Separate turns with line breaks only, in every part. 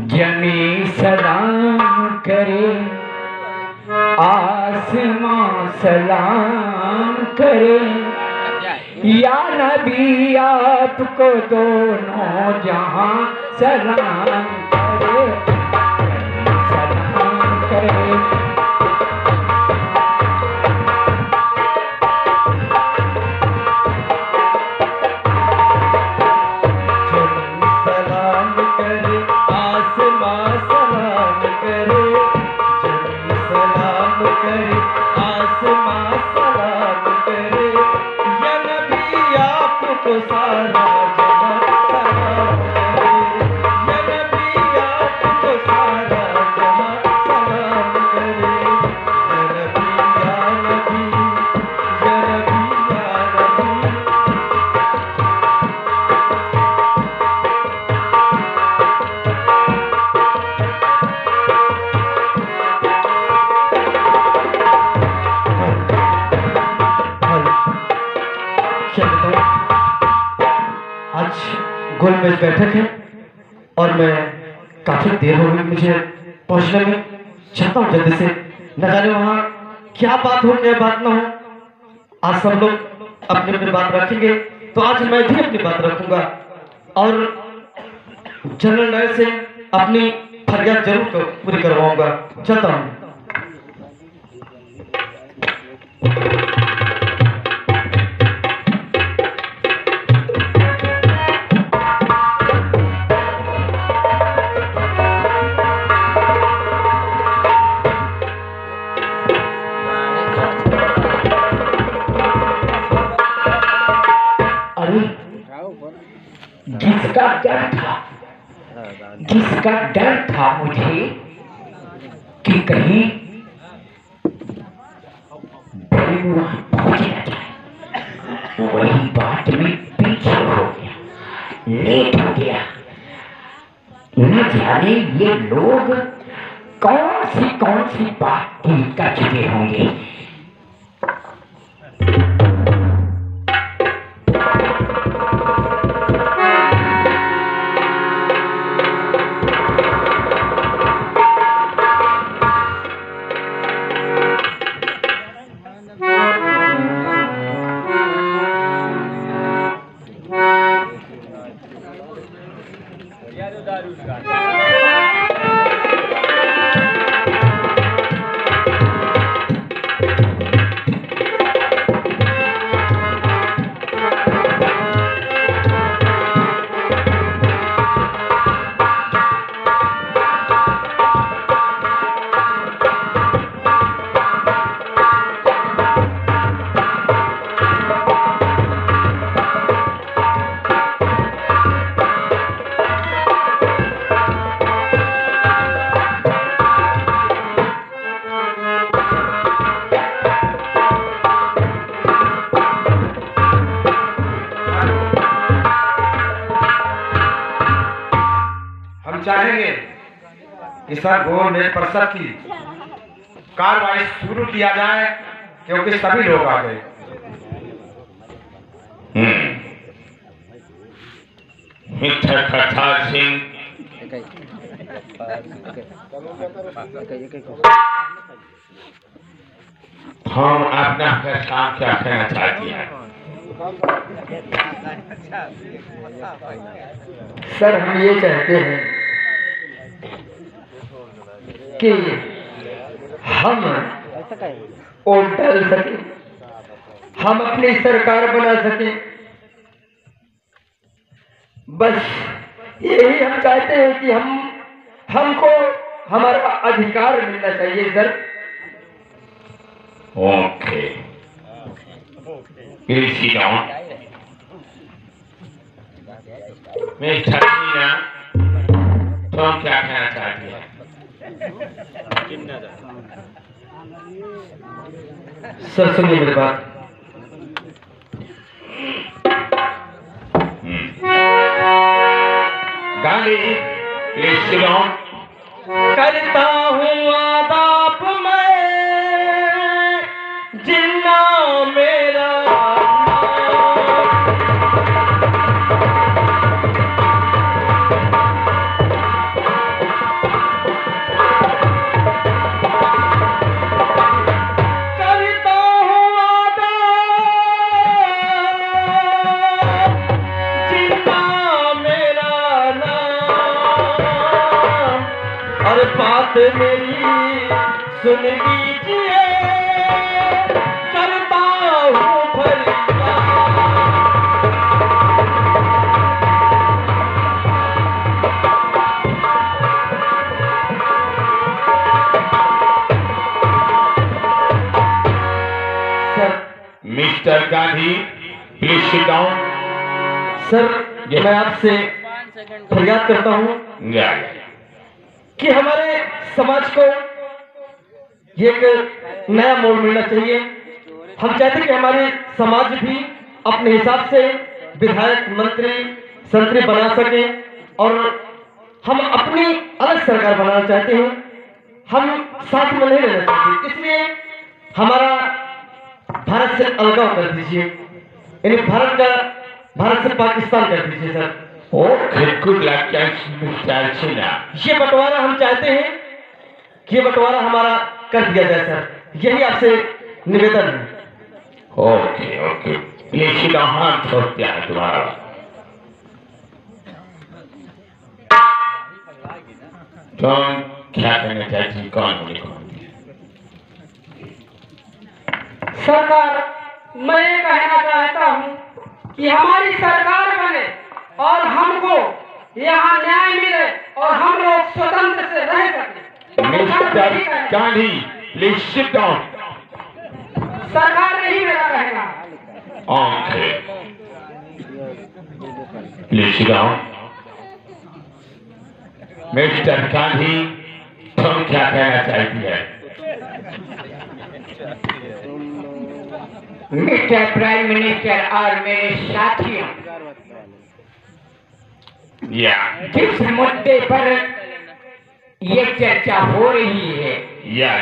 जमी सलाम करे आसमां सलाम करे, या नबी आपको दोनों जहां सलाम करे, सलाम करे।
गोल में बैठक है और मैं काफी देर हो गई मुझे पहुंचने में, चाहता हूँ जल्दी से, न जाने वहां क्या बात हो क्या बात ना हो। आज सब लोग अपनी अपनी बात रखेंगे तो आज मैं भी अपनी बात रखूंगा और जनरल नायर से अपनी फरियाद जरूर पूरी करवाऊंगा। चलता हूँ।
जिसका डर था मुझे कि कहीं पहुंच न जाए, वही बात में पीछे हो गया, लेट हो गया। न जाने ये लोग कौन सी बात कर चुके होंगे।
चाहेंगे कि सर गोल में परिषद की कार्रवाई शुरू किया जाए क्योंकि सभी लोग आ गए।
मिस्टर करतार सिंह, हम अपना फैसला क्या कहना चाहती हैं?
सर हम ये चाहते हैं कि हम वोट डाल सके, हम अपनी सरकार बना सके, बस यही हम चाहते हैं कि हमको हमारा अधिकार मिलना चाहिए सर।
ओके, मिस्टर मीना, तुम क्या कहना चाहती है?
सर सुनिए मेरी बात।
Gandhi please sit down.
करता हूँ आदाब मैं जिन्ना मेरा अरे बात मेरी सुन लीजिए, करता हूँ फरियाद।
Mister Gandhi, please sit down.
Sir, मैं आपसे फरियाद करता हूँ कि हमारे समाज को एक नया मोड़ मिलना चाहिए। हम चाहते कि हमारे समाज भी अपने हिसाब से विधायक, मंत्री, संतरी बना सके और हम अपनी अलग सरकार बनाना चाहते हैं। हम साथ में नहीं रहना चाहते, इसलिए हमारा भारत से अलगाव कर दीजिए, यानी भारत से पाकिस्तान कर दीजिए sir.
Okay, good luck mister Sinha.
ये बंटवारा हम चाहते हैं कि ये बंटवारा हमारा कर दिया जाए सर, यही आपसे निवेदन है।
Okay okay, please sit down. हाथ छोड़ते हैं तुम्हारा। तुम क्या कहना चाहती हो? कौन बोले?
सरकार, मैं ये कहना चाहता हूँ कि हमारी सरकार बने और हमको यहाँ न्याय मिले और हम लोग स्वतंत्र से रह सकें।
Mister Gandhi, please sit down.
सरकार नहीं मेरा कहना।
Okay, please sit down. Mister Gandhi, तुम क्या कहना चाहती है?
मिस्टर प्राइम मिनिस्टर और मेरे साथियों,
या
जिस मुद्दे पर ये चर्चा हो रही है,
या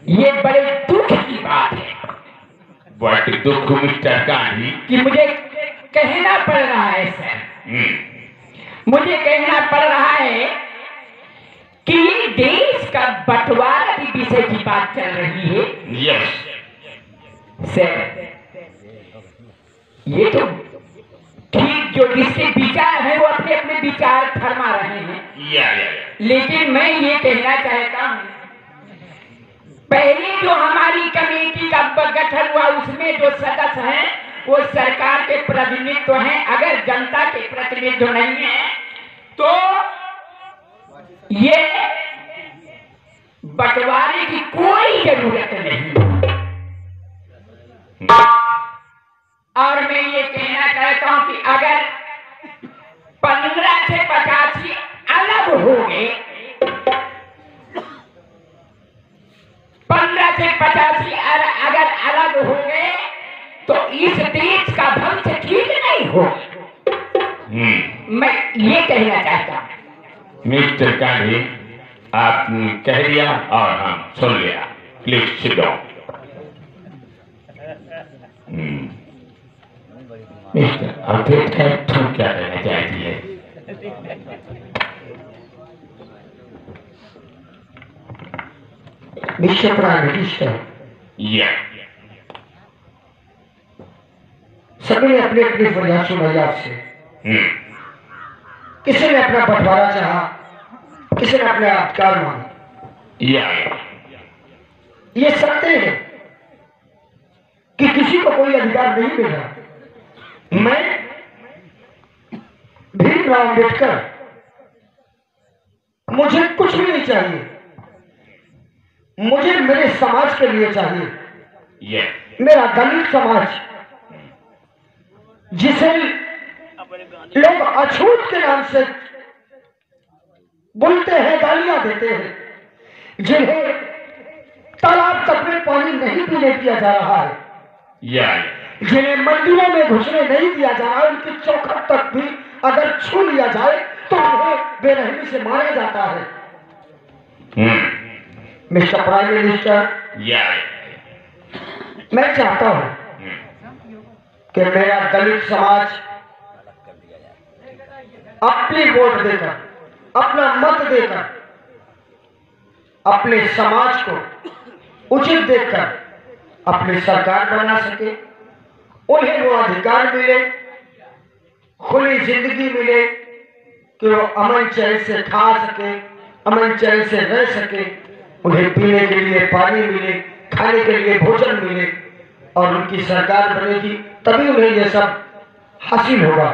ये बड़े दुख की बात है
बट दुख मिस्टर गांधी
कि मुझे कहना पड़ रहा है सर, मुझे कहना पड़ रहा है कि ये देश का बंटवारा की विषय की बात चल रही है।
यस
सर, ये तो ठीक, जो जिसके विचार है वो अपने अपने विचार फरमा रहे हैं।
या
लेकिन मैं ये कहना चाहता हूँ, पहले जो हमारी कमेटी का गठन हुआ उसमें जो सदस्य हैं वो सरकार के प्रतिनिधित्व हैं। अगर जनता के प्रतिनिधित्व नहीं है तो ये बंटवारे की कोई जरूरत नहीं। और मैं ये कहना चाहता हूं कि अगर 15 से 85 अलग हो गए, 15 से 85 अगर अलग हो गए तो इस देश का भविष्य ठीक नहीं हो। मैं ये कहना चाहता हूं।
मिस्टर गांधी, आप कह दिया और हम सुन लिया। Please sit down. Mister Ambedkar, तुम क्या कहना चाहती है?
मिस्टर प्राइम मिनिस्टर,
या
सभी ने अपने अपने फरियाद सुनाई आपसे। किसी ने अपना बंटवारा चाहा, किसी ने अपने अधिकार मांगे।
या
ये सत्य है कि किसी को कोई अधिकार नहीं मिल रहा। मैं भीमराव अम्बेडकर, मुझे कुछ भी नहीं चाहिए, मुझे मेरे समाज के लिए चाहिए। मेरा दलित समाज, जिसे लोग अछूत के नाम से बोलते हैं, गालियां देते हैं, जिन्हें तालाब तक में पानी नहीं पीने दिया जा रहा है, जिन्हें मंदिरों में घुसने नहीं दिया जा रहा है, उनकी चौखट तक भी अगर छू लिया जाए तो उन्हें बेरहमी से मारा जाता है। मिस्टर प्राइम मिनिस्टर, मैं चाहता हूं कि मेरा दलित समाज अपनी वोट देकर, अपना मत देकर अपने समाज को उचित देखकर अपनी सरकार बना सके, उन्हें वो अधिकार मिले, खुली जिंदगी मिले कि वो अमन चैन से खा सके, अमन चैन से रह सके, उन्हें पीने के लिए पानी मिले, खाने के लिए भोजन मिले और उनकी सरकार बनेगी, तभी उन्हें यह सब हासिल होगा।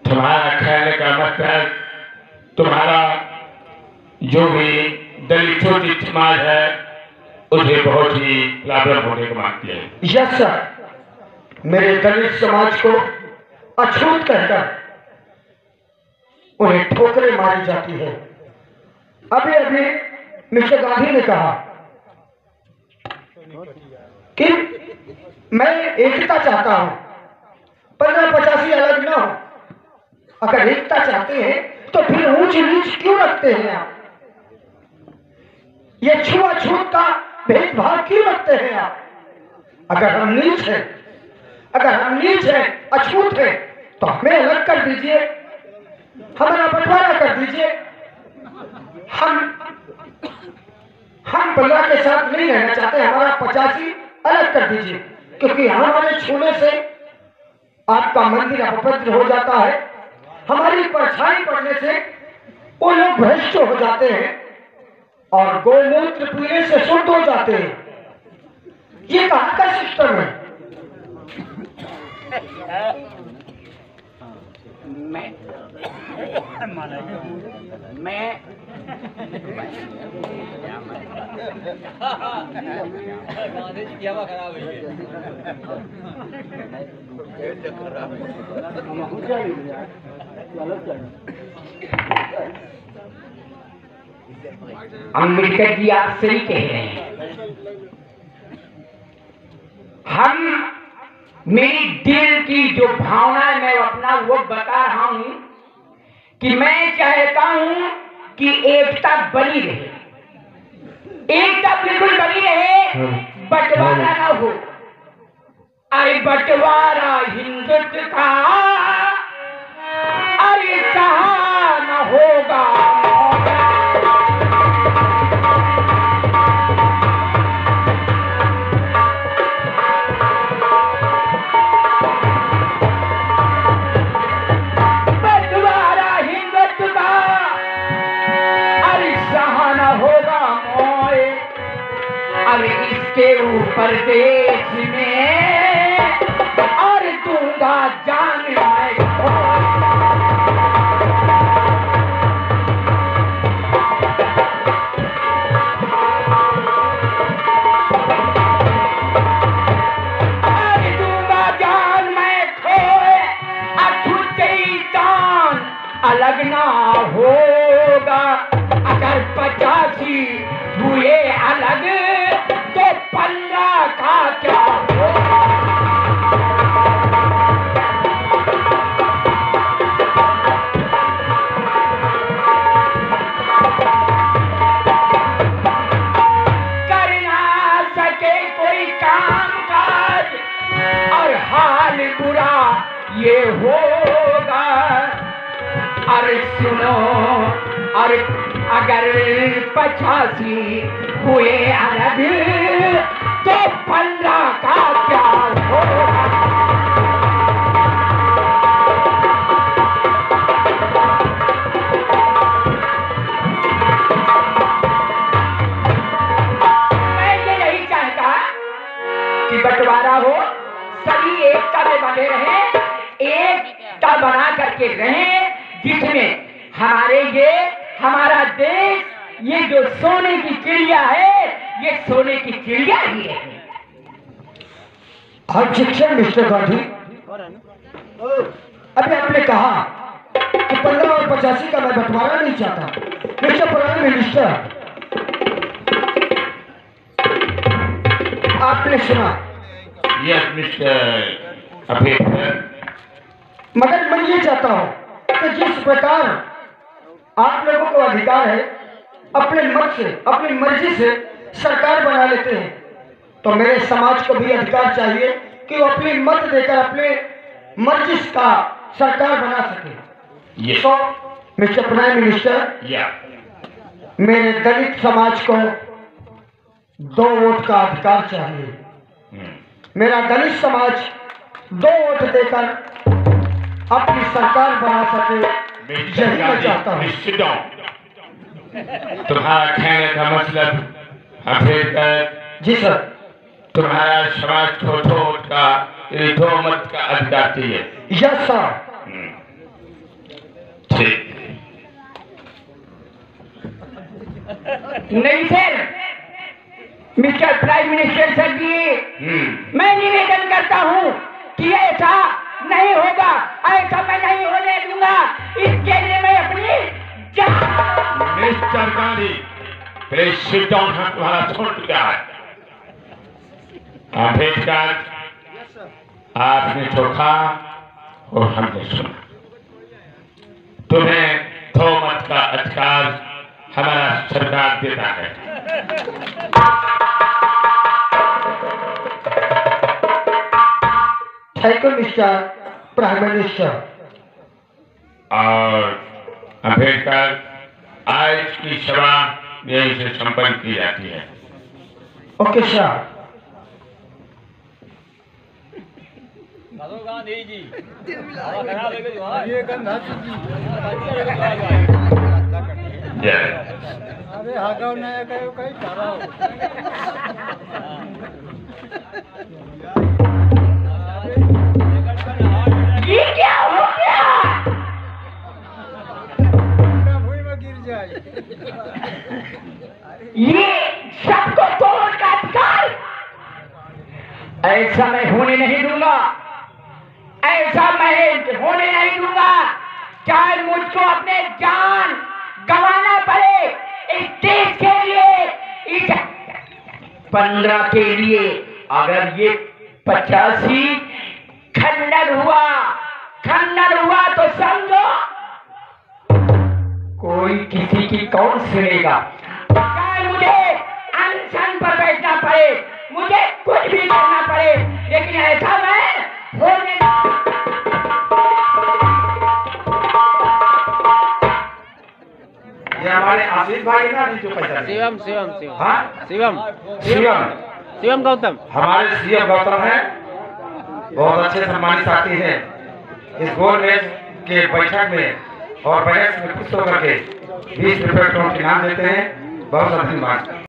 तुम्हारा कहने का मतलब तुम्हारा जो भी दलित छोटी समाज है उसे बहुत ही प्रॉब्लम होने को मानती है।
यस सर, मेरे दलित समाज को अछूत कहकर उन्हें ठोकरें मारी जाती है। अभी अभी मिस्टर गांधी ने कहा कि मैं एकता चाहता हूं, 1585 अलग ना हो। अगर एकता चाहते हैं तो फिर ऊंच नीच क्यों रखते हैं आप? ये छुआछूत का भेदभाव क्यों रखते हैं आप? अगर हम नीच हैं, अछूत हैं, तो हमें अलग कर दीजिए, हमारा बंटवारा कर दीजिए। हम 15 के साथ नहीं रहना चाहते, हमारा 85 अलग कर दीजिए, क्योंकि हमारे छूने से आपका मंदिर अपवित्र हो जाता है, हमारी परछाई पड़ने से वो लोग भ्रष्ट हो जाते हैं और गोमूत्र पीने से शुद्ध हो जाते हैं। ये कहाँ का सिस्टम है?
मैं अम्बेडकर जी आप सही कह रहे हैं। हम मेरी दिल की जो भावना है मैं अपना वो बता रहा हूं कि मैं चाहता हूं कि एकता बनी रहे, एकता बिल्कुल बनी रहे, बंटवारा ना हो। अरे बंटवारा हिंदुत्व का अरे कहा न होगा। इसके ऊपर देश में और दूंगा जान मैं। दूंगा जान मैं खोए अछूते दान अलग ना होगा। अगर 85 हुए अलग तो 15 का क्या होगा? कर ना सके कोई काम काज और हाल बुरा ये होगा। अरे सुनो, और अगर 85 हुए अलग तो 15 का क्या होगा? मैं ये नहीं चाहता कि बंटवारा हो, सभी एकता में बने रहें, एकता बना करके रहें, जिसमें हमारा देश ये जो सोने की चिड़िया है, ये सोने की चिड़िया ही है।
ऑब्जेक्शन मिस्टर गांधी, अभी आपने कहा कि 15 और 85 का मैं बंटवारा नहीं चाहता। मिस्टर प्राइम मिनिस्टर, आपने सुना?
Yes mister Ambedkar.
मगर मैं ये चाहता हूं कि जिस प्रकार आप लोगों को अधिकार है अपने मत से, अपनी मर्जी से सरकार बना लेते हैं, तो मेरे समाज को भी अधिकार चाहिए कि वो अपनी मत देकर अपने मर्जी का सरकार बना सके। तो मिस्टर प्राइम मिनिस्टर, मेरे दलित समाज को 2 वोट का अधिकार चाहिए। मेरा दलित समाज 2 वोट देकर अपनी सरकार बना सके, यही मैं चाहता हूँ।
तुम्हारा कहने का मतलब अम्बेडकर
जी सर।
तुम्हारा समाज को वोट का दो मत का अधिकार चाहिए।
Yes sir.
ठीक।
नहीं sir, mister prime minister sir ji, मैं निवेदन करता हूँ कि ऐसा नहीं होगा, ऐसा मैं नहीं होने दूंगा। इसके लिए मैं अपनी जान।
Mister Gandhi, please sit down. तुम्हारा छोड़ क्या है? अम्बेडकर, आपने तो कहा और हमने सुना। तुम्हें दो मत का अधिकार हमारा सरकार देता है।
Thank you mister prime minister.
और अम्बेडकर, आज की सभा यहीं से संपन्न की जाती है।
Okay sir.
गांधी जी अरे हागाव नया कहो कहीं कराओ।
ये क्या हो गया?
भूमि में गिर जाए।
ये सबको तोड़ का अधिकार, ऐसा मैं होने नहीं दूंगा, ऐसा मैं होने नहीं दूंगा। चाहे मुझको अपने जान गंवाना पड़े इस देश के लिए, इस 15 के लिए। अगर ये 85 खंडन हुआ तो समझो कोई किसी की कौन सुनेगा। चाहे मुझे अनशन पर बैठना पड़े, मुझे कुछ भी करना पड़े, लेकिन ऐसा मैं होने
ये हमारे आशीष भाई ना जो पैसा
शिवम
हाँ
शिवम
शिवम
शिवम गौतम
हमारे सीएम गौतम है, बहुत अच्छे सम्मानित साथी हैं। इस गोल मेज के बैठक में और बहस में खुश होकर के 20 रुपए का इनाम देते हैं। बहुत धन्यवाद।